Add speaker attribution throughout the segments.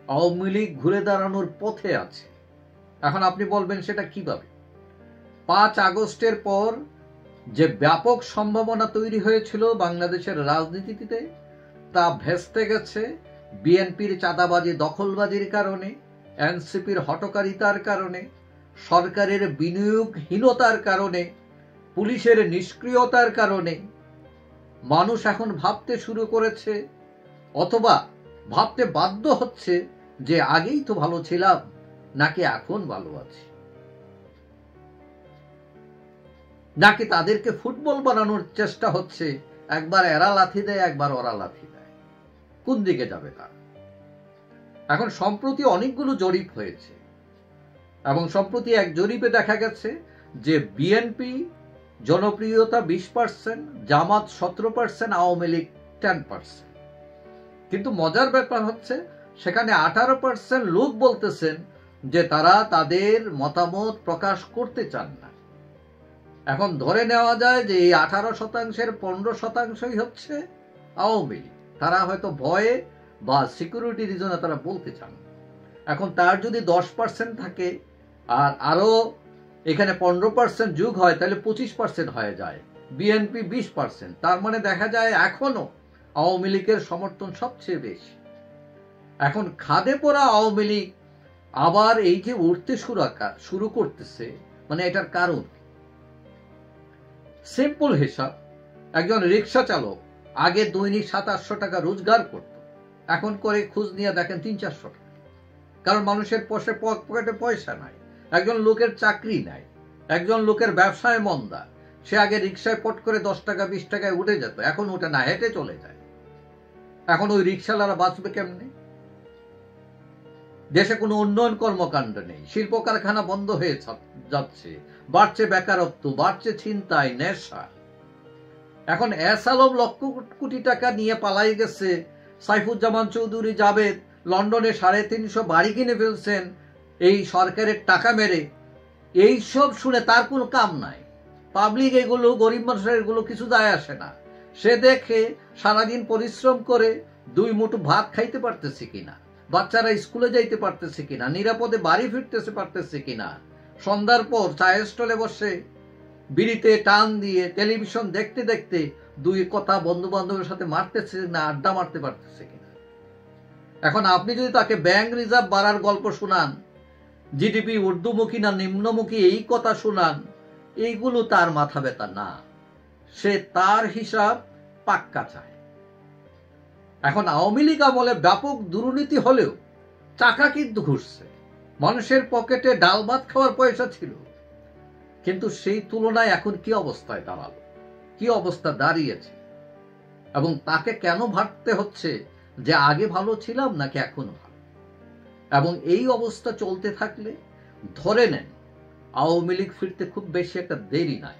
Speaker 1: আওয়ামী লীগ ঘুরে দাঁড়ানোর পথে আছে। এখন আপনি বলবেন সেটা কিভাবে? 5 আগস্টের পর যে ব্যাপক সম্ভাবনা তৈরি হয়েছিল বাংলাদেশের রাজনীতিতে, তা ভেস্তে গেছে বিএনপির চাঁদাবাজি দখলবাজির কারণে, এনসিপির হঠকারিতার কারণে, সরকারের বিনিয়োগহীনতার কারণে, পুলিশের নিষ্ক্রিয়তার কারণে। মানুষ এখন ভাবতে শুরু করেছে, অথবা ভাবতে বাধ্য হচ্ছে যে আগেই তো ভালো ছিলাম, নাকি এখন ভালো আছি, নাকি তাদেরকে ফুটবল বানানোর চেষ্টা হচ্ছে, একবার এরা লাথি দেয় একবার ওরা লাথি দেয়, কোন দিকে যাবে তারা? এখন সম্প্রতি অনেকগুলো জরিপ হয়েছে এবং সম্প্রতি এক জরিপে দেখা গেছে যে বিএনপি জনপ্রিয়তা 20%, জামাত 17%, আওয়ামী লীগ 10%। কিন্তু মজার ব্যাপার হচ্ছে সেখানে 18% লোক বলতেছেন যে তারা তাদের মতামত প্রকাশ করতে চান না। এখন ধরে নেওয়া যায় যে এই 18%-এর 15%ই হচ্ছে আওয়ামী লীগ। তারা হয়তো ভয়ে বা সিকিউরিটি রিজনে তারা বলতে চান। এখন তার যদি 10% থাকে আর আরো এখানে 15% যোগ হয়, তাহলে 25% হয়ে যায়, বিএনপি 20%। তার মানে দেখা যায় এখনো আওয়ামী লীগের সমর্থন সবচেয়ে বেশি। এখন খাদে পড়া আওয়ামী লীগ আবার এই যে উঠতে শুরু করতেছে, মানে এটার কারণ সিম্পল হিসাব। একজন রিক্সা চালক আগে দৈনিক 700-800 টাকা রোজগার করত, এখন করে খোঁজ নিয়ে দেখেন 300-400 টাকা, কারণ মানুষের পকেটে পয়সা নাই। একজন লোকের চাকরি নাই, একজন লোকের ব্যবসায় মন্দা, সে আগে রিক্সায় পট করে 10 টাকা 20 টাকায় উঠে যেত, এখন ওটা না, হেঁটে চলে যায়। এখন ওই রিক্সাওয়ালারা বাঁচবে কেমনে? দেশে কোনো উন্নয়ন কর্মকাণ্ড নেই, শিল্প কারখানা বন্ধ হয়ে যাচ্ছে, বাড়ছে বেকারত্ব, বাড়ছে ছিনতাই, নেশা। এখন এস আলম লক্ষ কোটি টাকা নিয়ে পালাই গেছে, সাইফুজ্জামান চৌধুরী জাবেদ লন্ডনে 350 বাড়ি কিনে ফেলছেন এই সরকারের টাকা মেরে। এই সব শুনে তার কোনো কাম নাই। পাবলিক এগুলো, গরিব মানুষের এগুলো কিছু যায় আসে না। সে দেখে সারাদিন পরিশ্রম করে 2 মুঠো ভাত খাইতে পারতেছে কিনা, বাচ্চারা স্কুলে যাইতে পারতেছে কিনা, নিরাপদে বাড়ি ফিরতেছে পারতেছে কিনা, সন্ধ্যার পর চায়ের স্টলে বসে বিড়িতে টান দিয়ে টেলিভিশন দেখতে দেখতে 2 কথা বন্ধু বান্ধবের সাথে মারতেছে না, আড্ডা মারতে পারতেছে কিনা। এখন আপনি যদি তাকে ব্যাংক রিজার্ভ বাড়ার গল্প শোনান, জিডিপি ঊর্ধ্বমুখী না নিম্নমুখী এই কথা শোনান, এইগুলো তার মাথা ব্যথা না। সে তার হিসাব পাক্কা চায়। এখন আওয়ামী লীগ আমলে ব্যাপক দুর্নীতি হলেও টাকা কিন্তু ঘুরছে, মানুষের পকেটে ডাল ভাত খাওয়ার পয়সা ছিল, কিন্তু সেই তুলনায় এখন কি অবস্থায় দাঁড়ালো, কি অবস্থা দাঁড়িয়েছে, এবং তাকে কেন ভাবতে হচ্ছে যে আগে ভালো ছিলাম নাকি এখনো ভালো। এবং এই অবস্থা চলতে থাকলে ধরে নেন আওয়ামী লীগ ফিরতে খুব বেশি একটা দেরি নাই।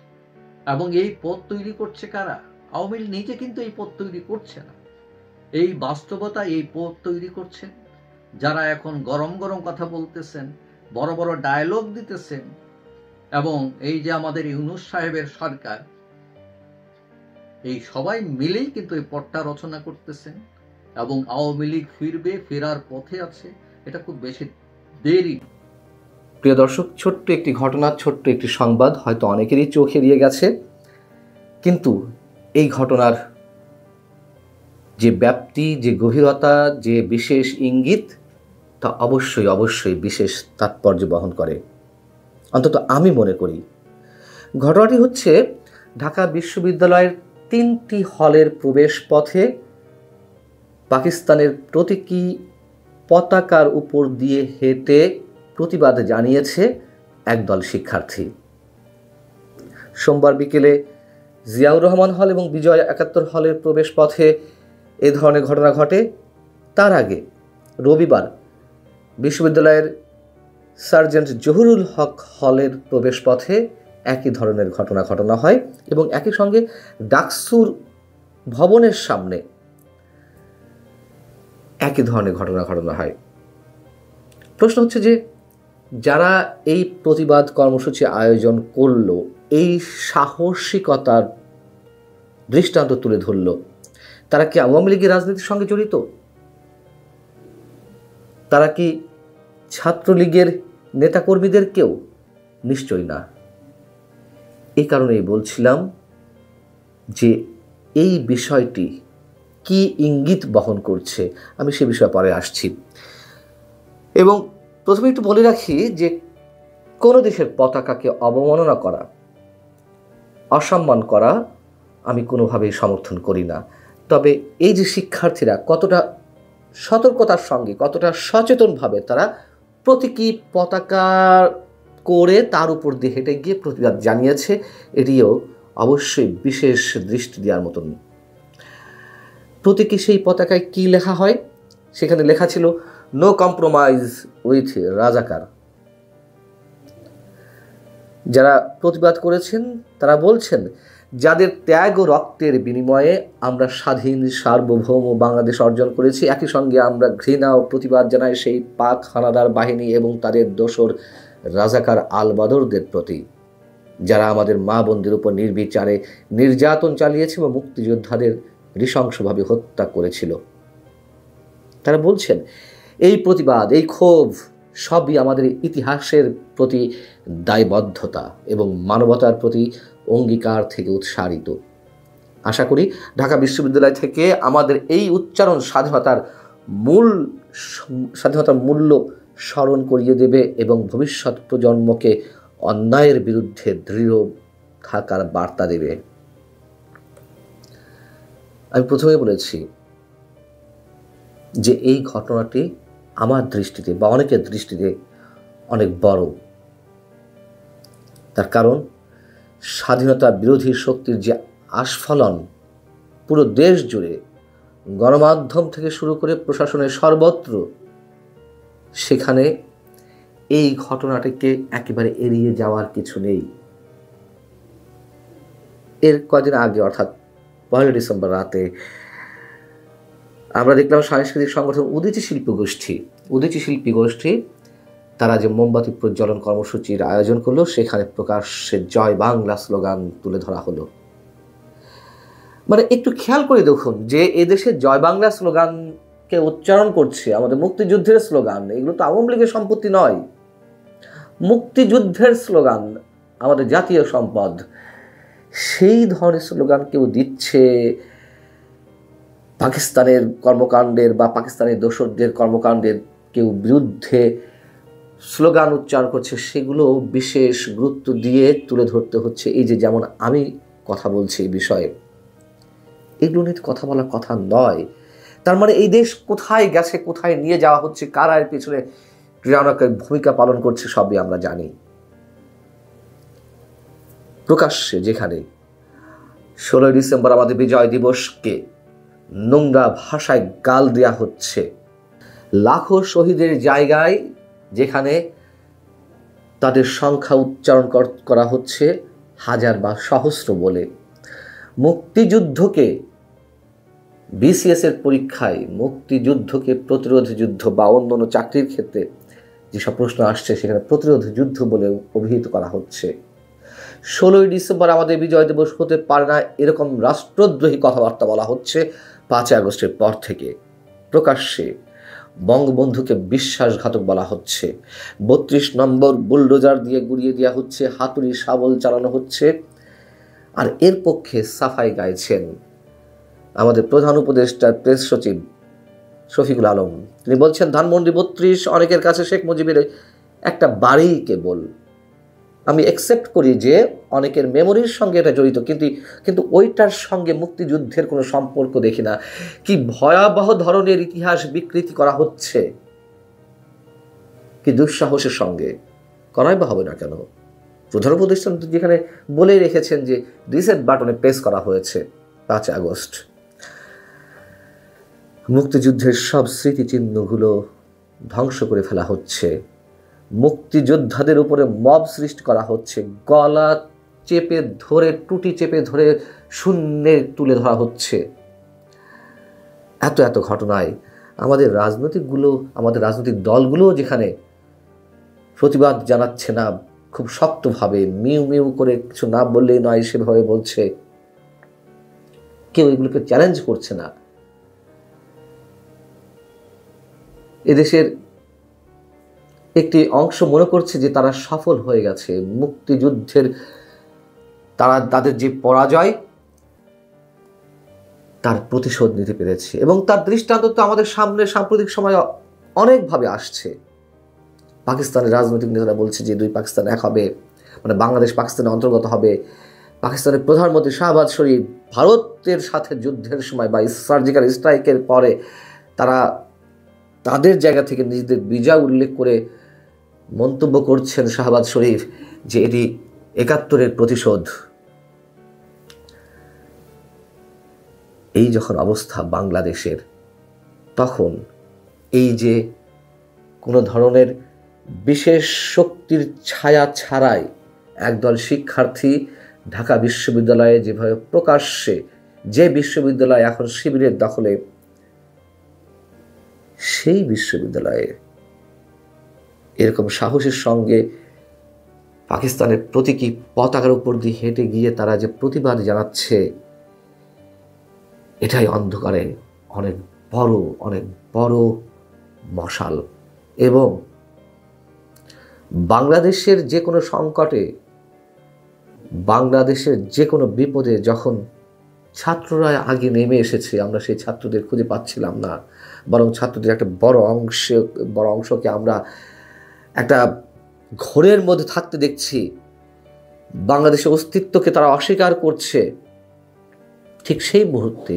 Speaker 1: এবং এই পথ তৈরি করছে কারা? আওয়ামী লীগ নিজে কিন্তু এই পথ তৈরি করছে না, এই বাস্তবতা এই পথ তৈরি করছেন যারা এখন গরম গরম কথা বলতেছেন, বড় বড় ডায়লগ দিতেছেন। এবং এই যে আমাদের ইউনূস সাহেবের সরকার, এই সবাই মিলেই কিন্তু এই পথটা রচনা করতেছেন এবং আওয়ামী লীগ ফিরবে, ফেরার পথে আছে, এটা খুব বেশি দেরি।
Speaker 2: প্রিয় দর্শক, ছোট্ট একটি ঘটনা, ছোট্ট একটি সংবাদ হয়তো অনেকেরই চোখ এড়িয়ে গেছে, কিন্তু এই ঘটনার যে ব্যাপ্তি, যে গভীরতা, যে বিশেষ ইঙ্গিত, তা অবশ্যই অবশ্যই বিশেষ তাৎপর্য বহন করে, অন্তত আমি মনে করি। ঘটনাটি হচ্ছে ঢাকা বিশ্ববিদ্যালয়ের 3টি হলের প্রবেশ পথে পাকিস্তানের প্রতীকী পতাকার উপর দিয়ে হেঁটে প্রতিবাদ জানিয়েছে একদল শিক্ষার্থী। সোমবার বিকেলে জিয়াউর রহমান হল এবং বিজয় 71 হলের প্রবেশ পথে এ ধরনের ঘটনা ঘটে। তার আগে রবিবার বিশ্ববিদ্যালয়ের সার্জেন্ট জহুরুল হক হলের প্রবেশ পথে একই ধরনের ঘটনা হয় এবং একই সঙ্গে ডাকসুর ভবনের সামনে একই ধরনের ঘটনা হয়। প্রশ্ন হচ্ছে যে যারা এই প্রতিবাদ কর্মসূচি আয়োজন করলো, এই সাহসিকতার দৃষ্টান্ত তুলে ধরল, তারা কি আওয়ামী লীগের রাজনীতির সঙ্গে জড়িত? তারা কি ছাত্রলীগের নেতাকর্মীদের কেউ? নিশ্চয়ই না। এই কারণেই বলছিলাম যে এই বিষয়টি কি ইঙ্গিত বহন করছে আমি সে বিষয়ে পরে আসছি। এবং প্রথমে একটু বলে রাখি যে কোনো দেশের পতাকাকে অবমাননা করা, অসম্মান করা আমি কোনোভাবেই সমর্থন করি না। তবে এই যে শিক্ষার্থীরা কতটা সতর্কতার সঙ্গে, কতটা সচেতনভাবে তারা প্রতীকী পতাকা করে তার উপর দিয়ে হেঁটে গিয়ে প্রতিবাদ জানিয়েছে, এটিও অবশ্যই বিশেষ দৃষ্টি দেওয়ার মতন। প্রতীকী সেই পতাকায় কি লেখা হয়? সেখানে লেখা ছিল নো কম্প্রোমাইজ উইথ রাজাকার। যারা প্রতিবাদ করেছেন তারা বলছেন, যাদের ত্যাগ ও রক্তের বিনিময়ে আমরা স্বাধীন সার্বভৌম বাংলাদেশ অর্জন করেছি, একই সঙ্গে আমরা ঘৃণা ও প্রতিবাদ জানাই সেই পাক হানাদার বাহিনী এবং তাদের দোসর রাজাকার আলবাদরদের প্রতি, যারা আমাদের মা বোনদের উপর নির্বিচারে নির্যাতন চালিয়েছে এবং মুক্তিযোদ্ধাদের নৃশংসভাবে হত্যা করেছিল। তারা বলছেন এই প্রতিবাদ, এই ক্ষোভ সবই আমাদের ইতিহাসের প্রতি দায়বদ্ধতা এবং মানবতার প্রতি অঙ্গীকার থেকে উৎসারিত। আশা করি ঢাকা বিশ্ববিদ্যালয় থেকে আমাদের এই উচ্চারণ স্বাধীনতার মূল্য স্মরণ করিয়ে দেবে এবং ভবিষ্যৎ প্রজন্মকে অন্যায়ের বিরুদ্ধে দৃঢ় থাকার বার্তা দেবে। আমি প্রথমে বলেছি যে এই ঘটনাটি আমার দৃষ্টিতে বা অনেকের দৃষ্টিতে অনেক বড়। তার কারণ স্বাধীনতা বিরোধী শক্তির যে আস্ফালন পুরো দেশ জুড়ে, গণমাধ্যম থেকে শুরু করে প্রশাসনের সর্বত্র, সেখানে এই ঘটনাটিকে একেবারে এড়িয়ে যাওয়ার কিছু নেই। এর কয়েকদিন আগে অর্থাৎ 1 ডিসেম্বর রাতে আমরা দেখলাম সাংস্কৃতিক সংগঠন উদীচী শিল্পী গোষ্ঠী তারা যে মোমবাতি প্রজ্বলন কর্মসূচির আয়োজন করলো, সেখানে প্রকাশ্যে জয় বাংলা স্লোগান তুলে ধরা হলো। মানে একটু খেয়াল করে দেখুন যে এদেশে জয় বাংলা স্লোগানকে উচ্চারণ করছে আমাদের মুক্তিযুদ্ধের স্লোগান। এগুলো তো আওয়ামী লীগের সম্পত্তি নয়, মুক্তিযুদ্ধের স্লোগান, আমাদের জাতীয় সম্পদ। সেই ধরনের স্লোগান কেউ দিচ্ছে পাকিস্তানের কর্মকাণ্ডের বা পাকিস্তানের দোসরদের কর্মকাণ্ডের কেউ বিরুদ্ধে স্লোগান উচ্চারণ করছে, সেগুলো বিশেষ গুরুত্ব দিয়ে তুলে ধরতে হচ্ছে। এই যে যেমন আমি কথা বলছি এই বিষয়ে, এগুলো নিয়ে কথা বলার কথা নয়। তার মানে এই দেশ কোথায় গেছে, কোথায় নিয়ে যাওয়া হচ্ছে, কারা এর পিছনে ক্রিয়ানকের ভূমিকা পালন করছে, সবই আমরা জানি। প্রকাশ্যে যেখানে 16 ডিসেম্বর আমাদের বিজয় দিবসকে নোংরা ভাষায় গাল দেওয়া হচ্ছে, লাখো শহীদের জায়গায় যেখানে তাদের সংখ্যা উচ্চারণ করা হচ্ছে হাজার বা সহস্র বলে, মুক্তিযুদ্ধকে বিসিএস এর পরীক্ষায় মুক্তিযুদ্ধকে প্রতিরোধ যুদ্ধ বা অন্যান্য চাকরির ক্ষেত্রে যেসব প্রশ্ন আসছে সেখানে প্রতিরোধ যুদ্ধ বলে অভিহিত করা হচ্ছে। 16 ডিসেম্বর আমাদের বিজয় দিবস হতে পারে না, এরকম রাষ্ট্রদ্রোহী কথাবার্তা বলা হচ্ছে 5 আগস্টের পর থেকে। প্রকাশ্যে বঙ্গবন্ধুকে বিশ্বাসঘাতক বলা হচ্ছে, 32 নম্বর বুলডোজার দিয়ে গুড়িয়ে দেওয়া হচ্ছে, হাতুড়ি শাবল চালানো হচ্ছে। আর এর পক্ষে সাফাই গাইছেন আমাদের প্রধান উপদেষ্টা প্রেস সচিব শফিকুল আলম। তিনি বলছেন ধানমন্ডি 32 অনেকের কাছে শেখ মুজিবের একটা বাড়ি কেবল। আমি অ্যাকসেপ্ট করি যে অনেকের মেমোরির সঙ্গে এটা জড়িত, কিন্তু ওইটার সঙ্গে মুক্তিযুদ্ধের কোনো সম্পর্ক দেখি না। কি ভয়াবহ ধরনের ইতিহাস বিকৃতি করা হচ্ছে, কি দুঃসাহসের সঙ্গে। করাই বা হবে না কেন? প্রধান উপদেষ্টা যেখানে বলে রেখেছেন যে রিসেট বাটনে প্রেস করা হয়েছে 5 আগস্ট। মুক্তিযুদ্ধের সব স্মৃতিচিহ্নগুলো ধ্বংস করে ফেলা হচ্ছে, মুক্তিযোদ্ধাদের উপরে মব সৃষ্টি করা হচ্ছে, গলা চেপে ধরে, টুটি চেপে ধরে শূন্যে তুলে ধরা হচ্ছে। এত ঘটনায় আমাদের রাজনৈতিক দলগুলো যেখানে প্রতিবাদ জানাচ্ছে না, খুব শক্তভাবে মিউ করে কিছু না বললেই নয় সেভাবে বলছে, কেউ এগুলোকে চ্যালেঞ্জ করছে না। এদেশের একটি অংশ মনে করছে যে তারা সফল হয়ে গেছে, মুক্তিযুদ্ধের তাদের যে পরাজয় তার প্রতিশোধ নিতে পেরেছে। এবং তার দৃষ্টান্ত তো আমাদের সামনে সাম্প্রতিক সময় অনেকভাবে আসছে। পাকিস্তানের রাজনৈতিক নেতারা বলছে যে দুই পাকিস্তান এক হবে, মানে বাংলাদেশ পাকিস্তানের অন্তর্গত হবে। পাকিস্তানের প্রধানমন্ত্রী শাহবাজ শরীফ ভারতের সাথে যুদ্ধের সময় বা সার্জিক্যাল স্ট্রাইকের পরে তারা তাদের জায়গা থেকে নিজেদের বিজয় উল্লেখ করে মন্তব্য করছেন শাহবাজ শরীফ যে এটি ৭১-এর প্রতিশোধ। এই যখন অবস্থা বাংলাদেশের, তখন এই যে কোনো ধরনের বিশেষ শক্তির ছায়া ছাড়াই একদল শিক্ষার্থী ঢাকা বিশ্ববিদ্যালয়ে যেভাবে প্রকাশ্যে, যে বিশ্ববিদ্যালয় এখন শিবিরের দখলে, সেই বিশ্ববিদ্যালয়ে এরকম সাহসের সঙ্গে পাকিস্তানের প্রতীকী পতাকার উপর দিয়ে হেঁটে গিয়ে তারা যে প্রতিবাদ জানাচ্ছে, এটাই অন্ধকারে অনেক বড় মশাল। এবং বাংলাদেশের যে কোনো সংকটে, বাংলাদেশের যে কোনো বিপদে যখন ছাত্ররা আগে নেমে এসেছে, আমরা সেই ছাত্রদের খুঁজে পাচ্ছিলাম না, বরং ছাত্রদের একটা বড় অংশকে আমরা একটা ঘোরের মধ্যে থাকতে দেখছি। বাংলাদেশের অস্তিত্বকে তারা অস্বীকার করছে। ঠিক সেই মুহূর্তে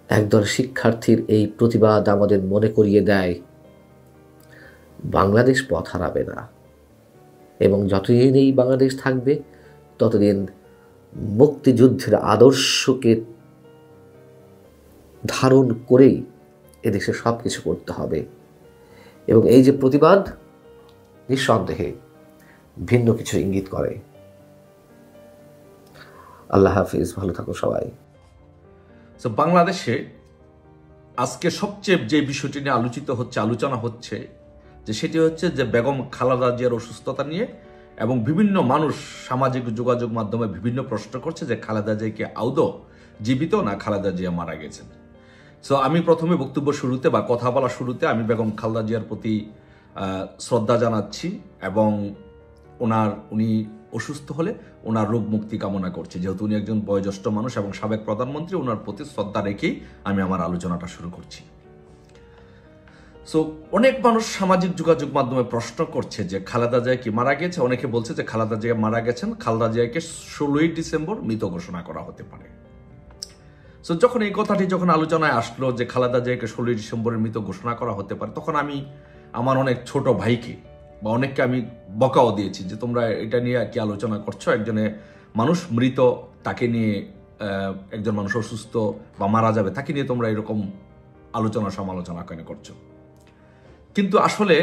Speaker 2: একদল শিক্ষার্থীর এই প্রতিবাদ আমাদের মনে করিয়ে দেয় বাংলাদেশ পথ হারাবে না, এবং যতদিন এই বাংলাদেশ থাকবে ততদিন মুক্তিযুদ্ধের আদর্শকে ধারণ করেই এদেশে সব কিছু করতে হবে। এবং এই যে প্রতিবাদ নিঃসন্দেহে ভিন্ন কিছু ইঙ্গিত করে। আল্লাহ হাফিজ, ভালো থাকো সবাই।
Speaker 3: বাংলাদেশে আজকে সবচেয়ে যে বিষয়টি নিয়ে আলোচনা হচ্ছে যে সেটি হচ্ছে যে বেগম খালেদা জিয়ার অসুস্থতা নিয়ে, এবং বিভিন্ন মানুষ সামাজিক যোগাযোগ মাধ্যমে বিভিন্ন প্রশ্ন করছে যে খালেদা জিয়া কি আদৌ জীবিত না খালেদা জিয়া মারা গেছেন। সো আমি প্রথমে বক্তব্য শুরুতে বা কথা বলা শুরুতে আমি বেগম খালেদা জিয়ার প্রতি শ্রদ্ধা জানাচ্ছি, এবং উনি অসুস্থ হলে ওনার রোগ মুক্তি কামনা করছি। যেহেতু উনি একজন বয়োজ্যেষ্ঠ মানুষ এবং সাবেক প্রধানমন্ত্রী, ওনার প্রতি শ্রদ্ধা রেখেই আমি আমার আলোচনাটা শুরু করছি। সো অনেক মানুষ সামাজিক যোগাযোগ মাধ্যমে প্রশ্ন করছে যে খালেদা জিয়া কি মারা গেছে। অনেকে বলছে যে খালেদা জিয়া মারা গেছেন, খালেদা জিয়াকে 16ই ডিসেম্বর মৃত ঘোষণা করা হতে পারে। সো যখন এই কথাটি আলোচনায় আসলো যে খালেদা জিয়াকে 16ই ডিসেম্বরের মৃত ঘোষণা করা হতে পারে, তখন আমি আমার অনেক ছোট ভাইকে বা অনেককে আমি বকাও দিয়েছি যে তোমরা এটা নিয়ে কি আলোচনা করছো, একজনে মানুষ মৃত, তাকে নিয়ে একজন মানুষ অসুস্থ বা মারা যাবে, তাকে নিয়ে তোমরা এরকম সমালোচনা কেন করছো। কিন্তু আসলে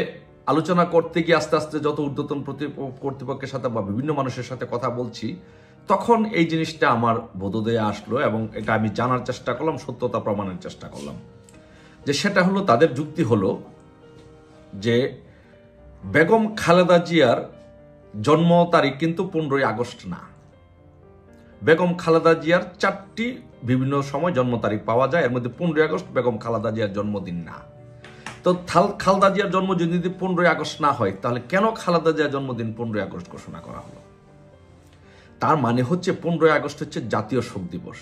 Speaker 3: আলোচনা করতে গিয়ে আস্তে আস্তে যত ঊর্ধ্বতন কর্তৃপক্ষের সাথে বা বিভিন্ন মানুষের সাথে কথা বলছি, তখন এই জিনিসটা আমার বোধোদয়ে আসলো, এবং এটা আমি জানার চেষ্টা করলাম, সত্যতা প্রমাণের চেষ্টা করলাম। যে সেটা হলো, তাদের যুক্তি হলো যে বেগম খালেদা জিয়ার জন্ম তারিখ কিন্তু 15ই আগস্ট না। বেগম খালেদা জিয়ার 4টি বিভিন্ন সময় জন্ম তারিখ পাওয়া যায়, এর মধ্যে 15ই আগস্ট বেগম খালেদা জিয়ার জন্মদিন না। তো খালেদা জিয়ার জন্ম যদি 15ই আগস্ট না হয়, তাহলে কেন খালেদা জিয়ার জন্মদিন 15ই আগস্ট ঘোষণা করা হলো? তার মানে হচ্ছে 15ই আগস্ট হচ্ছে জাতীয় শোক দিবস।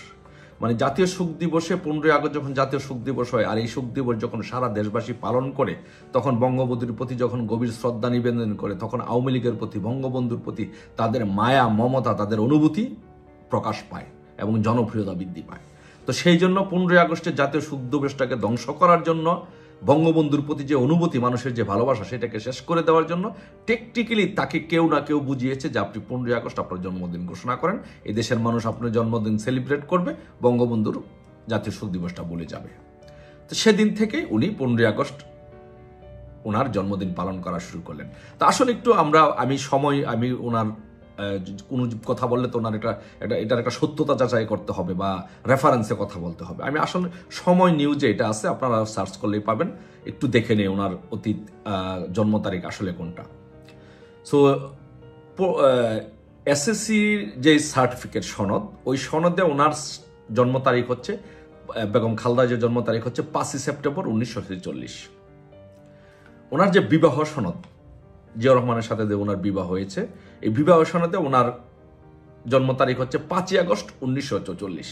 Speaker 3: মানে জাতীয় শোক দিবসে 15ই আগস্ট যখন জাতীয় শোক দিবস হয়, আর এই শোক দিবস যখন সারা দেশবাসী পালন করে, তখন বঙ্গবন্ধুর প্রতি যখন গভীর শ্রদ্ধা নিবেদন করে, তখন আওয়ামী লীগের প্রতি, বঙ্গবন্ধুর প্রতি তাদের মায়া, মমতা, তাদের অনুভূতি প্রকাশ পায় এবং জনপ্রিয়তা বৃদ্ধি পায়। তো সেই জন্য 15ই আগস্টের জাতীয় শোক দিবসটাকে ধ্বংস করার জন্য, বঙ্গবন্ধুর প্রতি যে অনুভূতি, মানুষের যে ভালোবাসা, সেটাকে শেষ করে দেওয়ার জন্য টেকনিক্যালি তাকে কেউ না কেউ বুঝিয়েছে যে আপনি 15ই আগস্ট আপনার জন্মদিন ঘোষণা করেন, এই দেশের মানুষ আপনার জন্মদিন সেলিব্রেট করবে, বঙ্গবন্ধুর জাতীয় শোক দিবসটা বলে যাবে। তো সেদিন থেকেই উনি 15ই আগস্ট ওনার জন্মদিন পালন করা শুরু করলেন। তা আসলে একটু আমি ওনার কোনো কথা বললে তো ওনার এটার একটা সত্যতা যাচাই করতে হবে বা রেফারেন্সে কথা বলতে হবে। আমি আসলে সময় নিউজে এটা আছে, আপনারা সার্চ করলেই পাবেন, একটু দেখে নিয়ে ওনার অতীত জন্ম তারিখ আসলে কোনটা। সো এসএসসির যে সার্টিফিকেট সনদ, ওই সনদে ওনার জন্ম তারিখ হচ্ছে, বেগম খালেদা জিয়ার জন্ম তারিখ হচ্ছে 5ই সেপ্টেম্বর 1946। ওনার যে বিবাহ সনদ, জিয়াউর রহমানের সাথে যে ওনার বিবাহ হয়েছে, এই বিবাহ সনদে ওনার জন্ম তারিখ হচ্ছে 5ই আগস্ট 1944।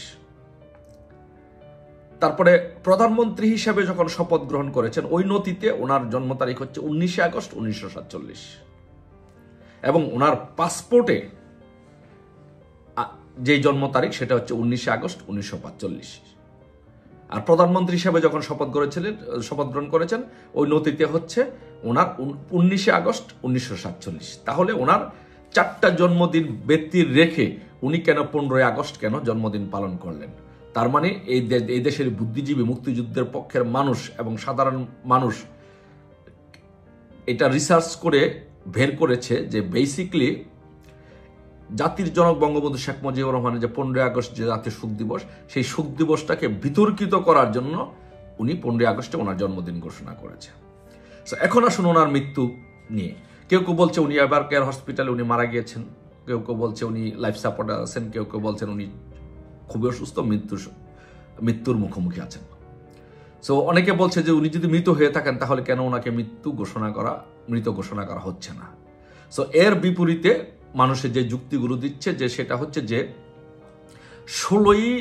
Speaker 3: তারপরে প্রধানমন্ত্রী হিসেবে যখন শপথ গ্রহণ করেছেন, ওই নথিতে ওনার জন্ম তারিখ হচ্ছে 19 আগস্ট 1947, এবং ওনার পাসপোর্টে যে জন্ম তারিখ সেটা হচ্ছে 19 আগস্ট 1945। আর প্রধানমন্ত্রী হিসেবে যখন শপথ গ্রহণ করেছেন, ওই নথিতে হচ্ছে ওনার 19 আগস্ট 1947। তাহলে ওনার 4টা জন্মদিন ব্যক্তির রেখে উনি কেন 15 আগস্ট কেন জন্মদিন পালন করলেন? তার মানে এই দেশের বুদ্ধিজীবী, মুক্তিযুদ্ধের পক্ষের মানুষ এবং সাধারণ মানুষ এটা রিসার্চ করে বের করেছে যে বেসিকলি জাতির জনক বঙ্গবন্ধু শেখ মুজিবুর রহমানের যে 15 আগস্ট যে জাতীয় শোক দিবস, সেই শোক দিবসটাকে বিতর্কিত করার জন্য উনি 15 আগস্টে ওনার জন্মদিন ঘোষণা করেছে। এখন আসুন ওনার মৃত্যু নিয়ে। কেউ কেউ বলছে উনি এবার কেয়ার হসপিটালে উনি মারা গিয়েছেন, কেউ কেউ বলছে উনি লাইফ সাপোর্টে আছেন, কেউ কেউ বলছেন উনি খুবই অসুস্থ, মৃত্যুর মুখোমুখি আছেন। সো অনেকে বলছে যে উনি যদি মৃত হয়ে থাকেন তাহলে কেন ওনাকে মৃত ঘোষণা করা হচ্ছে না। সো এর বিপরীতে মানুষের যে যুক্তিগুলো দিচ্ছে যে সেটা হচ্ছে যে 16ই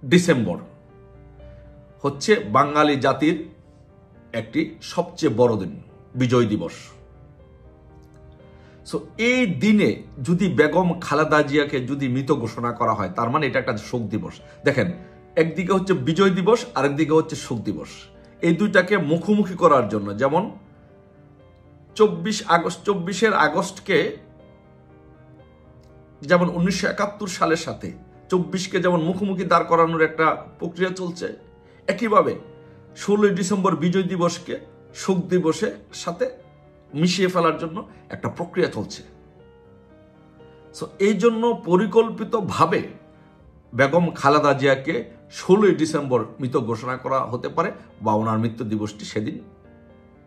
Speaker 3: ডিসেম্বর হচ্ছে বাঙালি জাতির একটি সবচেয়ে বড় দিন, বিজয় দিবস। সো এই দিনে যদি বেগম খালেদা জিয়াকে যদি মৃত ঘোষণা করা হয়, তার মানে এটা একটা শোক দিবস। দেখেন, একদিকে হচ্ছে বিজয় দিবস, আরেকদিকে হচ্ছে শোক দিবস। এই দুইটাকে মুখোমুখি করার জন্য, যেমন 24 আগস্টকে যেমন 1971 সালের সাথে 24কে যেমন মুখোমুখি দাঁড় করানোর একটা প্রক্রিয়া চলছে, একইভাবে 16ই ডিসেম্বর বিজয় দিবসকে শোক দিবসের সাথে মিশিয়ে ফেলার জন্য একটা প্রক্রিয়া চলছে। সো এই জন্য পরিকল্পিতভাবে বেগম খালেদা জিয়াকে 16ই ডিসেম্বর মৃত ঘোষণা করা হতে পারে, বা ওনার মৃত্যু দিবসটি সেদিন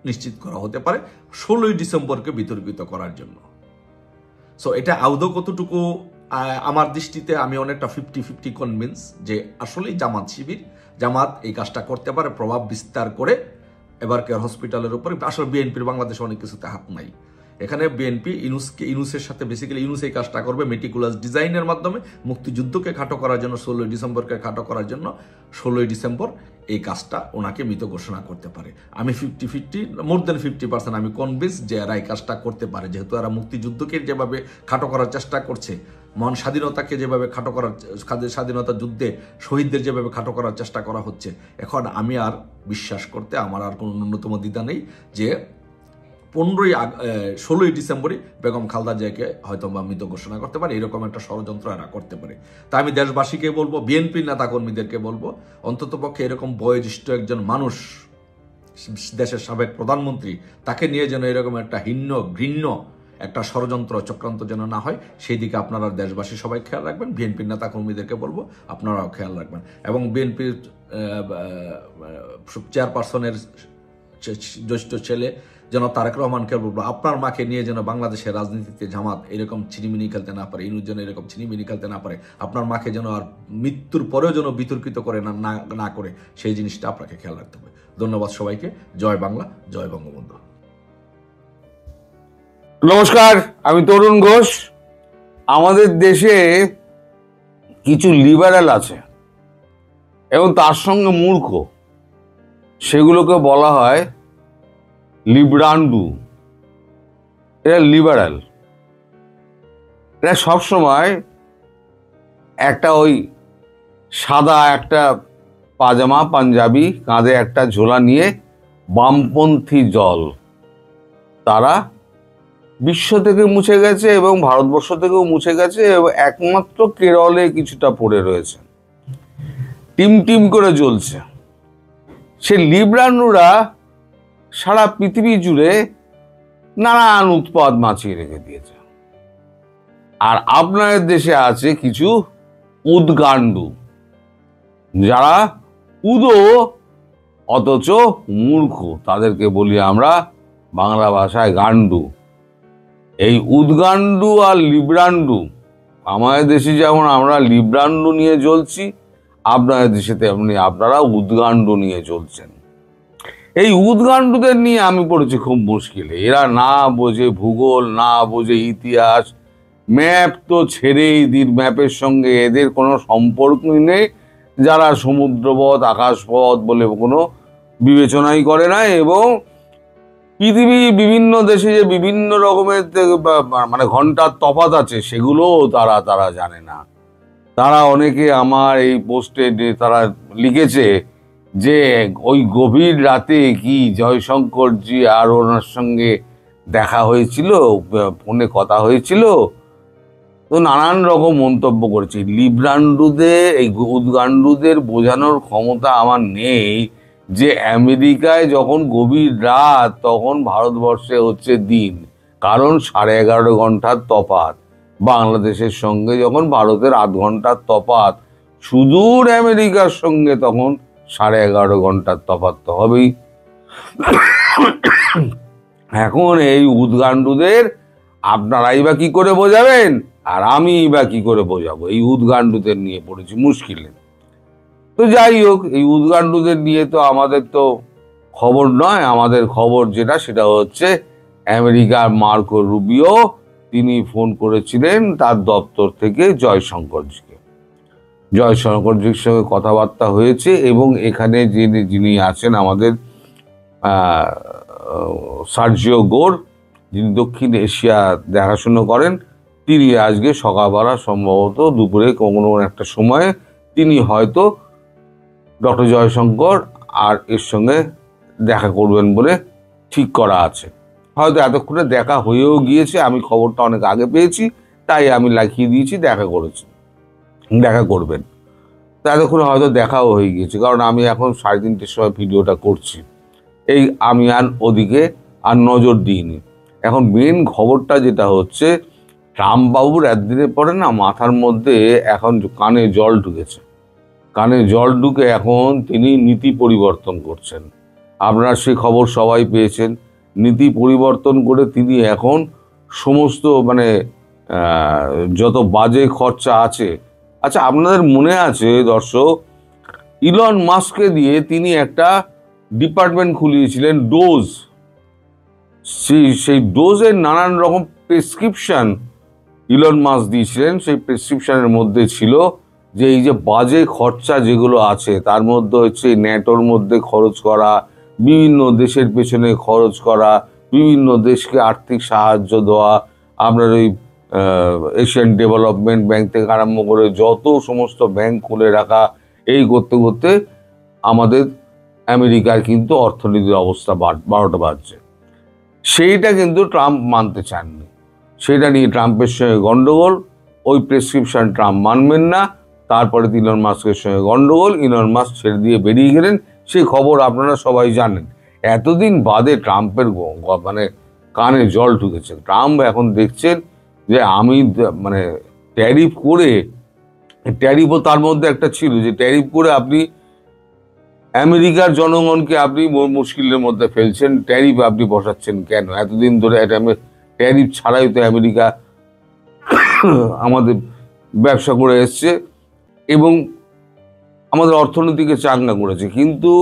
Speaker 3: নিশ্চিত করা হতে পারে 16ই ডিসেম্বরকে বিতর্কিত করার জন্য। সো এটা আদৌ কতটুকু, আমার দৃষ্টিতে আমি অনেকটা 50-50 কনভিন্স যে আসলেই জামাত এই কাজটা করতে পারে, প্রভাব বিস্তার করে এবার কেয়ার হসপিটালের উপরে। আসলে বিএনপির বাংলাদেশে অনেক কিছুতে হাত নাই। এখানে বিএনপি ইউনুসের সাথে বেসিক্যালি ইউনুস এই কাজটা করবে মেটিকুলাস ডিজাইনের মাধ্যমে, মুক্তিযুদ্ধকে খাটো করার জন্য, 16ই ডিসেম্বরকে খাটো করার জন্য 16ই ডিসেম্বর এই কাজটা ওনাকে মৃত ঘোষণা করতে পারে। আমি 50-50, মোর দেন 50% আমি কনভিন্স যে এরা এই কাজটা করতে পারে, যেহেতু এরা মুক্তিযুদ্ধকে যেভাবে খাটো করার চেষ্টা করছে, মহান স্বাধীনতাকে যেভাবে খাটো করার, স্বাধীনতা যুদ্ধে শহীদদের যেভাবে খাটো করার চেষ্টা করা হচ্ছে, এখন আমি আর বিশ্বাস করতে আমার আর কোনো ন্যূনতম দ্বিধা নেই যে 16ই ডিসেম্বরই বেগম খালেদা জিয়াকে হয়তো বা মৃত ঘোষণা করতে পারে, এরকম একটা ষড়যন্ত্র এরা করতে পারে। তাই আমি দেশবাসীকে বলবো, বিএনপির নেতাকর্মীদেরকে বলবো, অন্তত পক্ষে এরকম বয়োজ্যেষ্ঠ একজন মানুষ, দেশের সাবেক প্রধানমন্ত্রী, তাকে নিয়ে যেন এরকম একটা ঘৃণ্য একটা ষড়যন্ত্র চক্রান্ত যেন না হয়, সেই দিকে আপনারা দেশবাসী সবাই খেয়াল রাখবেন। বিএনপির নেতাকর্মীদেরকে বলবো আপনারাও খেয়াল রাখবেন, এবং বিএনপির চেয়ারপারসনের জ্যেষ্ঠ ছেলে যেন তারেক রহমানকে বলবো, আপনার মাকে নিয়ে যেন বাংলাদেশের রাজনীতিতে জামাত এরকম ছিনিমিনি খেলতে না পারে, ইনুস যেন এরকম ছিনিমিনি খেলতে না পারে, আপনার মাকে যেন আর মৃত্যুর পরেও যেন বিতর্কিত করে না করে, সেই জিনিসটা আপনাকে খেয়াল রাখতে হবে। ধন্যবাদ সবাইকে। জয় বাংলা, জয় বঙ্গবন্ধু।
Speaker 4: নমস্কার, আমি তরুণ ঘোষ। আমাদের দেশে কিছু লিবারেল আছে এবং তার সঙ্গে মূর্খ, সেগুলোকে বলা হয় লিব্রান্ডু। এরা লিবারেল, এরা সবসময় একটা ওই সাদা একটা পাজামা পাঞ্জাবি, কাঁধে একটা ঝোলা নিয়ে বামপন্থী দল। তারা বিশ্ব থেকে মুছে গেছে এবং ভারতবর্ষ থেকেও মুছে গেছে, এবং একমাত্র কেরলে কিছুটা পড়ে রয়েছে, টিম করে জ্বলছে। সে লিব্রান্ডুরা সারা পৃথিবী জুড়ে নানান উৎপাত মাচিয়ে রেখে দিয়েছে। আর আপনাদের দেশে আছে কিছু উদ্গান্ডু, যারা উদো অথচ মূর্খ, তাদেরকে বলি আমরা বাংলা ভাষায় গান্ডু। এই উদ্গান্ডু আর লিব্রান্ডু, আমাদের দেশে যেমন আমরা লিব্রান্ডু নিয়ে চলছি, আপনাদের দেশে তেমনি আপনারা উদ্গান্ডু নিয়ে চলছেন। এই উদ্গান্ডুদের নিয়ে আমি পড়েছি খুব মুশকিলে। এরা না বোঝে ভূগোল, না বোঝে ইতিহাস, ম্যাপ তো ছেড়েই দিন, ম্যাপের সঙ্গে এদের কোনো সম্পর্কই নেই, যারা সমুদ্রপথ আকাশপথ বলে কোনো বিবেচনাই করে না। এবং পৃথিবীর বিভিন্ন দেশে যে বিভিন্ন রকমের মানে ঘন্টার তফাৎ আছে সেগুলোও তারা জানে না। তারা অনেকে আমার এই পোস্টে তারা লিখেছে যে ওই গভীর রাতে কি জয়শঙ্করজি আর ওনার সঙ্গে দেখা হয়েছিল, ফোনে কথা হয়েছিল, তো নানান রকম মন্তব্য করেছি। লিব্রান্ডুদের এই উদ্গান্ডুদের বোঝানোর ক্ষমতা আমার নেই যে আমেরিকায় যখন গভীর রাত তখন ভারতবর্ষে হচ্ছে দিন, কারণ 11.5 ঘন্টার তফাৎ। বাংলাদেশের সঙ্গে যখন ভারতের 8 ঘন্টার তফাৎ, সুদূর আমেরিকার সঙ্গে তখন 11.5 ঘন্টার তফাৎ তো হবেই। এখন এই উদ্গান্ডুদের আপনারাই বা কি করে বোঝাবেন, আর আমি বা কি করে বোঝাবো? এই উদ্গান্ডুদের নিয়ে পড়েছি মুশকিলে। তো যাই হোক, এই উদ্গান্ডুদের নিয়ে তো আমাদের তো খবর নয়, আমাদের খবর যেটা সেটা হচ্ছে আমেরিকার মার্কো রুবিও তিনি ফোন করেছিলেন তার দপ্তর থেকে জয়শঙ্করজিকে। জয়শঙ্করজির সঙ্গে কথাবার্তা হয়েছে এবং এখানে যিনি আছেন আমাদের সার্জিও গোর, যিনি দক্ষিণ এশিয়া দেখাশুনো করেন, তিনি আজকে সকালবেলা সম্ভবত দুপুরে কোনো একটা সময়ে তিনি হয়তো ডক্টর জয়শঙ্কর আর এর সঙ্গে দেখা করবেন বলে ঠিক করা আছে। হয়তো এতক্ষণে দেখা হয়েও গিয়েছে, আমি খবরটা অনেক আগে পেয়েছি, তাই আমি লিখিয়ে দিয়েছি দেখা করবেন। তা এতক্ষণে হয়তো দেখাও হয়ে গিয়েছে, কারণ আমি এখন 3:30টার সময় ভিডিওটা করছি। এই আমি আর ওদিকে আর নজর দিইনি। এখন মেন খবরটা যেটা হচ্ছে, ট্রাম্প বাবুর একদিনের পরে না মাথার মধ্যে এখন কানে জল ঢুকেছে। কানে জল ঢুকে এখন তিনি নীতি পরিবর্তন করছেন। আপনারা সেই খবর সবাই পেয়েছেন। নীতি পরিবর্তন করে তিনি এখন সমস্ত মানে যত বাজে খরচা আছে, আচ্ছা আপনাদের মনে আছে দর্শক, ইলন মাস্ককে দিয়ে তিনি একটা ডিপার্টমেন্ট খুলিয়েছিলেন ডোজ। সেই ডোজের নানান রকম প্রেসক্রিপশন ইলন মাস্ক দিয়েছিলেন। সেই প্রেসক্রিপশনের মধ্যে ছিল যে এই যে বাজে খরচা যেগুলো আছে তার মধ্যে হচ্ছে ন্যাটোর মধ্যে খরচ করা, বিভিন্ন দেশের পেছনে খরচ করা, বিভিন্ন দেশকে আর্থিক সাহায্য দেওয়া, আপনার ওই এশিয়ান ডেভেলপমেন্ট ব্যাংক থেকে আরম্ভ করে যত সমস্ত ব্যাংক খুলে রাখা, এই করতে করতে আমাদের আমেরিকার কিন্তু অর্থনীতির অবস্থা 12টা বাজছে। সেইটা কিন্তু ট্রাম্প মানতে চাননি। সেটা নিয়ে ট্রাম্পের সঙ্গে গন্ডগোল, ওই প্রেসক্রিপশন ট্রাম্প মানবেন না। তারপরে ইলন মাস্কের সঙ্গে গন্ডগোল, ইলন মাস্ক ছেড়ে দিয়ে বেরিয়ে গেলেন, সেই খবর আপনারা সবাই জানেন। এতদিন বাদে ট্রাম্পের মানে কানে জল ঢুকেছে। ট্রাম্প এখন দেখছেন যে আমি মানে ট্যারিফ করে, ট্যারিফও তার মধ্যে একটা ছিল যে ট্যারিফ করে আপনি আমেরিকার জনগণকে আপনি মুশকিলের মধ্যে ফেলছেন, ট্যারিফ আপনি বসাচ্ছেন কেন? এতদিন ধরে ট্যারিফ ছাড়াই তো আমেরিকা আমাদের ব্যবসা করে এসছে এবং আমাদের অর্থনীতিকে চাঙ্গা করেছে, কিন্তু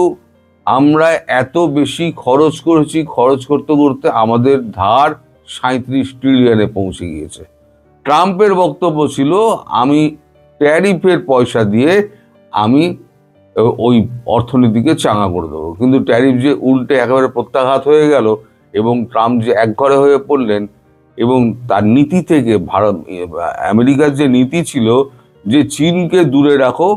Speaker 4: আমরা এত বেশি খরচ করেছি, খরচ করতে করতে আমাদের ধার 37 ট্রিলিয়নে পৌঁছে গিয়েছে। ট্রাম্পের বক্তব্য ছিল আমি ট্যারিফের পয়সা দিয়ে আমি ওই অর্থনীতিকে চাঙ্গা করে দেবো, কিন্তু ট্যারিফ যে উল্টে একেবারে প্রত্যাঘাত হয়ে গেল এবং ট্রাম্প যে একঘরে হয়ে পড়লেন এবং তার নীতি থেকে আমেরিকার যে নীতি ছিল যে চীনকে দূরে রাখো,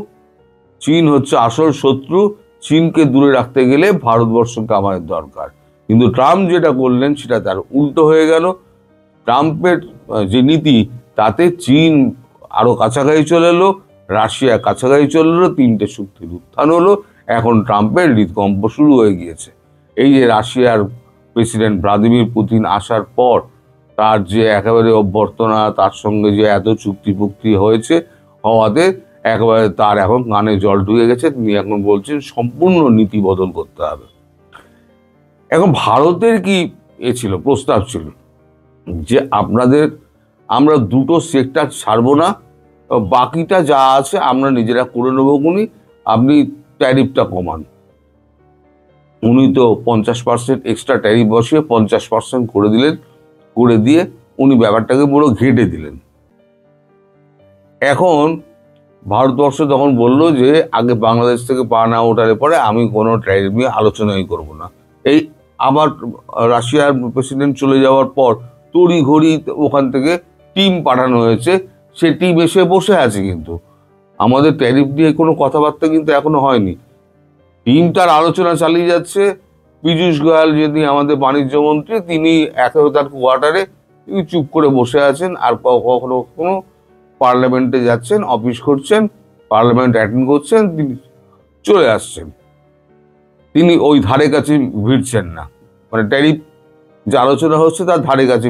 Speaker 4: চীন হচ্ছে আসল শত্রু, চীনকে দূরে রাখতে গেলে ভারতবর্ষকে আমাদের দরকার, কিন্তু ট্রাম্প যেটা করলেন সেটা তার উল্টো হয়ে গেল। ট্রাম্পের যে নীতি তাতে চীন আরো কাছাকাছি চলে এলো, রাশিয়া কাছাকাছি চলে এলো, 3টে শক্তির উত্থান হলো। এখন ট্রাম্পের হৃদকম্প শুরু হয়ে গিয়েছে। এই যে রাশিয়ার প্রেসিডেন্ট ভ্লাদিমির পুতিন আসার পর তার যে একেবারে অভ্যর্থনা, তার সঙ্গে যে এত চুক্তি হয়েছে হওয়াতে একেবারে তার এখন কানে জল ঢুকে গেছে। তিনি এখন বলছেন সম্পূর্ণ নীতি বদল করতে হবে। এখন ভারতের কি ছিল প্রস্তাব ছিল যে আমরা 2টো সেক্টর ছাড়বো না, বাকিটা যা আছে আমরা নিজেরা করে নেবো, আপনি ট্যারিফটা কমান। উনি তো 50% এক্সট্রা ট্যারিফ বসিয়ে 50% করে দিলেন, করে দিয়ে উনি ব্যাপারটাকে পুরো ঘেঁটে দিলেন। এখন ভারতবর্ষ তখন বলল যে আগে বাংলাদেশ থেকে পা না ওঠার পরে আমি কোনো ট্যারিফ নিয়ে আলোচনাই করব না। এই আবার রাশিয়ার প্রেসিডেন্ট চলে যাওয়ার পর তড়ি ঘড়ি ওখান থেকে টিম পাঠানো হয়েছে, সে টিম এসে বসে আছে, কিন্তু আমাদের ট্যারিফ নিয়ে কোনো কথাবার্তা কিন্তু এখনো হয়নি। টিম তার আলোচনা চালিয়ে যাচ্ছে। পীযূষ গোয়াল যিনি আমাদের বাণিজ্য মন্ত্রী, তিনি একেও তার কোয়ার্টারে তিনি চুপ করে বসে আছেন, আর কখনো কখনো পার্লামেন্টে যাচ্ছেন, অফিস করছেন, পার্লামেন্ট অ্যাটেন্ড করছেন, তিনি চলে আসছেন। তিনি ওই ধারে কাছে ভিড়ছেন না, মানে ট্যারিফ যে আলোচনা হচ্ছে তার ধারে কাছে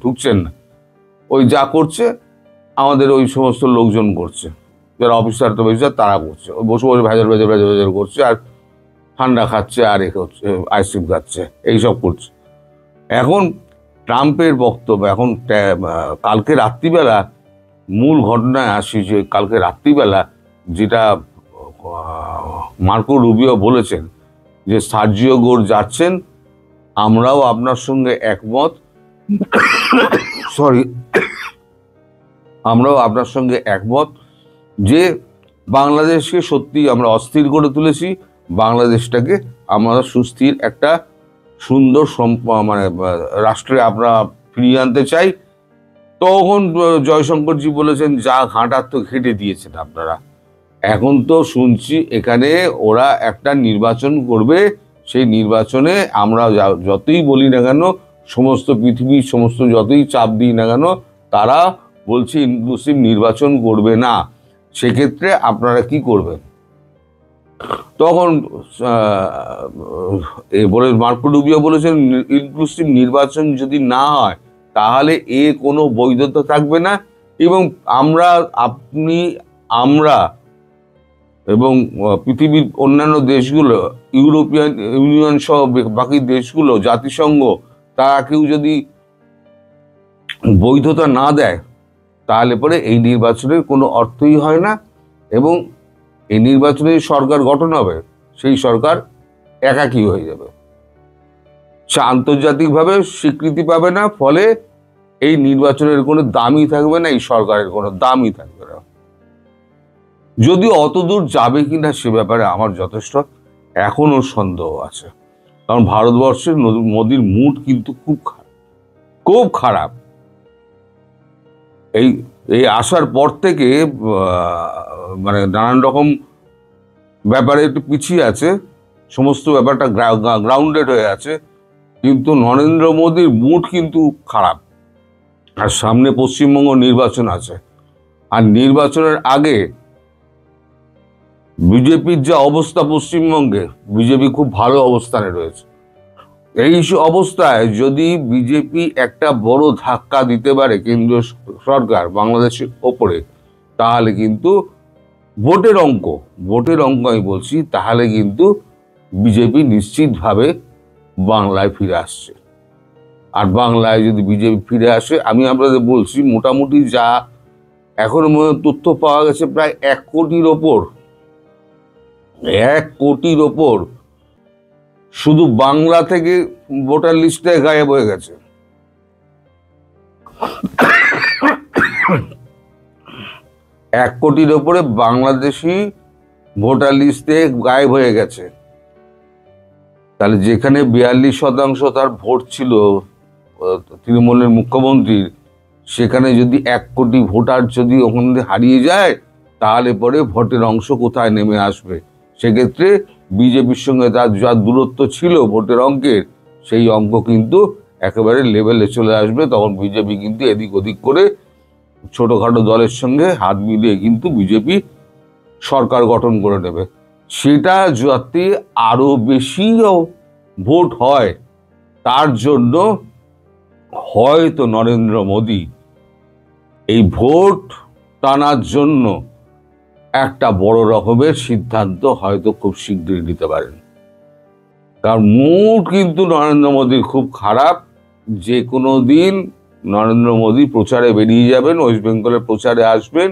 Speaker 4: ঢুকছেন না। ওই যা করছে আমাদের ওই সমস্ত লোকজন করছে, যারা অফিসার টফিসার তারা করছে, ওই বসে বসে ভেজাল ভেজাল ভেজাল ভেজাল করছে, আর ঠান্ডা খাচ্ছে, আর এ হচ্ছে আইসক্রিম খাচ্ছে, এইসব করছে। এখন ট্রাম্পের বক্তব্য, এখন কালকে রাত্রিবেলা মূল ঘটনায় আসি, যে কালকে রাত্রিবেলা যেটা মার্কো রুবিও বলেছেন যে সার্জিও গোর যাচ্ছেন, আমরাও আপনার সঙ্গে একমত, আমরাও আপনার সঙ্গে একমত যে বাংলাদেশকে সত্যি আমরা অস্থির করে তুলেছি, বাংলাদেশটাকে আমরা সুস্থির একটা সুন্দর মানে রাষ্ট্রে আমরা ফিরিয়ে আনতে চাই। তখন জয়শঙ্করজি বলেছেন যা ঘাঁটার তো ঘেঁটে দিয়েছেন আপনারা। এখন তো শুনছি এখানে ওরা একটা নির্বাচন করবে, সেই নির্বাচনে আমরা যতই বলি না কেন, সমস্ত পৃথিবীর সমস্ত যতই চাপ দিই না কেন, তারা বলছে ইনক্লুসিভ নির্বাচন করবে না। সেক্ষেত্রে আপনারা কি করবেন? তখন বলে মার্কো রুবিও বলেছেন ইনক্লুসিভ নির্বাচন যদি না হয় তাহলে কোনো বৈধতা থাকবে না, এবং আমরা এবং পৃথিবীর অন্যান্য দেশগুলো, ইউরোপিয়ান ইউনিয়ন সহ বাকি দেশগুলো, জাতিসংঘ, তারা কেউ যদি বৈধতা না দেয় তাহলে পরে এই নির্বাচনের কোনো অর্থই হয় না, এবং এই নির্বাচনে সরকার গঠন হবে সেই সরকার একাকী হয়ে যাবে, সে আন্তর্জাতিকভাবে স্বীকৃতি পাবে না, ফলে এই নির্বাচনের কোনো দামই থাকবে না, এই সরকারের কোনো দামই থাকবে না। যদিও অতদূর যাবে কিনা সে ব্যাপারে আমার যথেষ্ট এখনো সন্দেহ আছে, কারণ ভারতবর্ষের মোদির মুড কিন্তু খুব খারাপ। এই আসার পর থেকে মানে নানান রকম ব্যাপারে একটু পিছিয়ে আছে, সমস্ত ব্যাপারটা গ্রাউন্ডেড হয়ে আছে, কিন্তু নরেন্দ্র মোদির মুড কিন্তু খারাপ। আর সামনে পশ্চিমবঙ্গ নির্বাচন আছে, আর নির্বাচনের আগে বিজেপির যা অবস্থা পশ্চিমবঙ্গে, বিজেপি খুব ভালো অবস্থানে রয়েছে। এই অবস্থায় যদি বিজেপি একটা বড় ধাক্কা দিতে পারে কেন্দ্রীয় সরকার বাংলাদেশের ওপরে, তাহলে কিন্তু ভোটের অঙ্ক আমি বলছি, তাহলে কিন্তু বিজেপি নিশ্চিতভাবে বাংলায় ফিরে আসছে। আর বাংলায় যদি বিজেপি ফিরে আসে, আমি আপনাদের বলছি মোটামুটি যা এখনো তথ্য পাওয়া গেছে, প্রায় 1 কোটির ওপর শুধু বাংলা থেকে ভোটার লিস্টে গায়েব হয়ে গেছে। এক কোটির ওপরে বাংলাদেশি ভোটার লিস্টে গায়েব হয়ে গেছে। তাহলে যেখানে 42% তার ভোট ছিল তৃণমূলের মুখ্যমন্ত্রীর, সেখানে যদি 1 কোটি ভোটার যদি ওখানে হারিয়ে যায়, তাহলে পরে ভোটের অংশ কোথায় নেমে আসবে? সেক্ষেত্রে বিজেপির সঙ্গে তার যা দূরত্ব ছিল ভোটের অঙ্কের, সেই অঙ্ক কিন্তু একেবারে লেভেলে চলে আসবে। তখন বিজেপি কিন্তু এদিক ওদিক করে ছোটখাটো দলের সঙ্গে হাত মিলিয়ে কিন্তু বিজেপি সরকার গঠন করে নেবে। সেটা যাতে আরো বেশি ভোট হয়, তার জন্য হয়তো নরেন্দ্র মোদি এই ভোট টানার জন্য একটা বড় রকমের সিদ্ধান্ত হয়তো খুব শীঘ্রই নিতে পারেন। কারণ মুড কিন্তু নরেন্দ্র মোদির খুব খারাপ। যে কোনো দিন নরেন্দ্র মোদি প্রচারে বেরিয়ে যাবেন, ওয়েস্ট বেঙ্গলের প্রচারে আসবেন,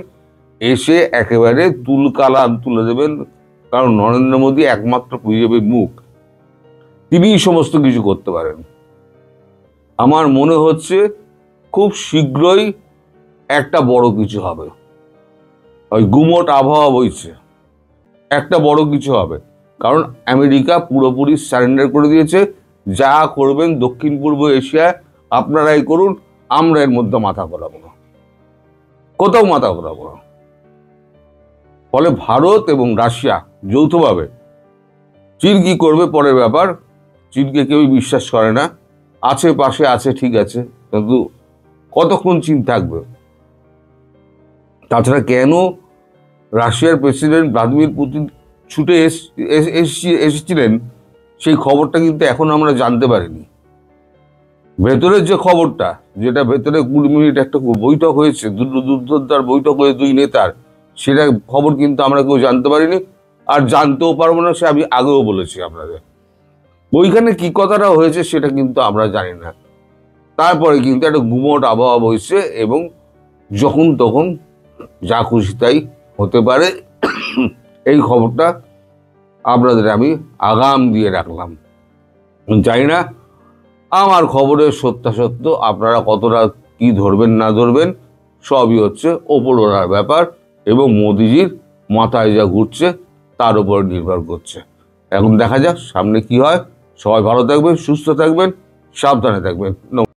Speaker 4: এসে একেবারে তুলকালাম তুলে দেবেন। কারণ নরেন্দ্র মোদি একমাত্র বিজেপির মুখ, তিনিই সমস্ত কিছু করতে পারেন। আমার মনে হচ্ছে খুব শীঘ্রই একটা বড় কিছু হবে। ওই গুমোট আবহাওয়া বইছে, একটা বড় কিছু হবে, কারণ আমেরিকা পুরোপুরি সারেন্ডার করে দিয়েছে। যা করবেন দক্ষিণ পূর্ব এশিয়ায় আপনারাই করুন, আমরা এর মধ্যে মাথা ঘোরাবো না, কোথাও মাথা ঘোরাবো না। ফলে ভারত এবং রাশিয়া যৌথভাবে, চীন কি করবে পরের ব্যাপার, চীনকে কেউ বিশ্বাস করে না, আছে পাশে আছে ঠিক আছে, কিন্তু কতক্ষণ চীন থাকবে? তাছাড়া কেন রাশিয়ার প্রেসিডেন্ট ভ্লাদিমির পুতিন ছুটে এসেছিলেন সেই খবরটা কিন্তু এখন আমরা জানতে পারিনি। ভেতরের যে খবরটা, যেটা ভেতরে 20 মিনিট একটা বৈঠক হয়েছে, দুর্ধর্তার বৈঠক হয়েছে দুই নেতার, সেটা খবর কিন্তু আমরা কেউ জানতে পারিনি, আর জানতেও পারবো না। সে আমি আগেও বলেছি আপনাদের, ওইখানে কি কথাটা হয়েছে সেটা কিন্তু আমরা জানি না। তারপরে কিন্তু একটা গুমোট আবহাওয়া বইছে এবং যখন তখন যা খুশি তাই হতে পারে। এই খবরটা আপনাদের আমি আগাম দিয়ে রাখলাম। জানি না আমার খবরের সত্যাসত্য আপনারা কতটা কি ধরবেন না ধরবেন, সবই হচ্ছে ওপরওয়ালার ব্যাপার এবং মোদিজির মাথায় যা ঘুরছে তার উপর নির্ভর করছে। এখন দেখা যাক সামনে কি হয়। সবাই ভালো থাকবেন, সুস্থ থাকবেন, সাবধানে থাকবেন।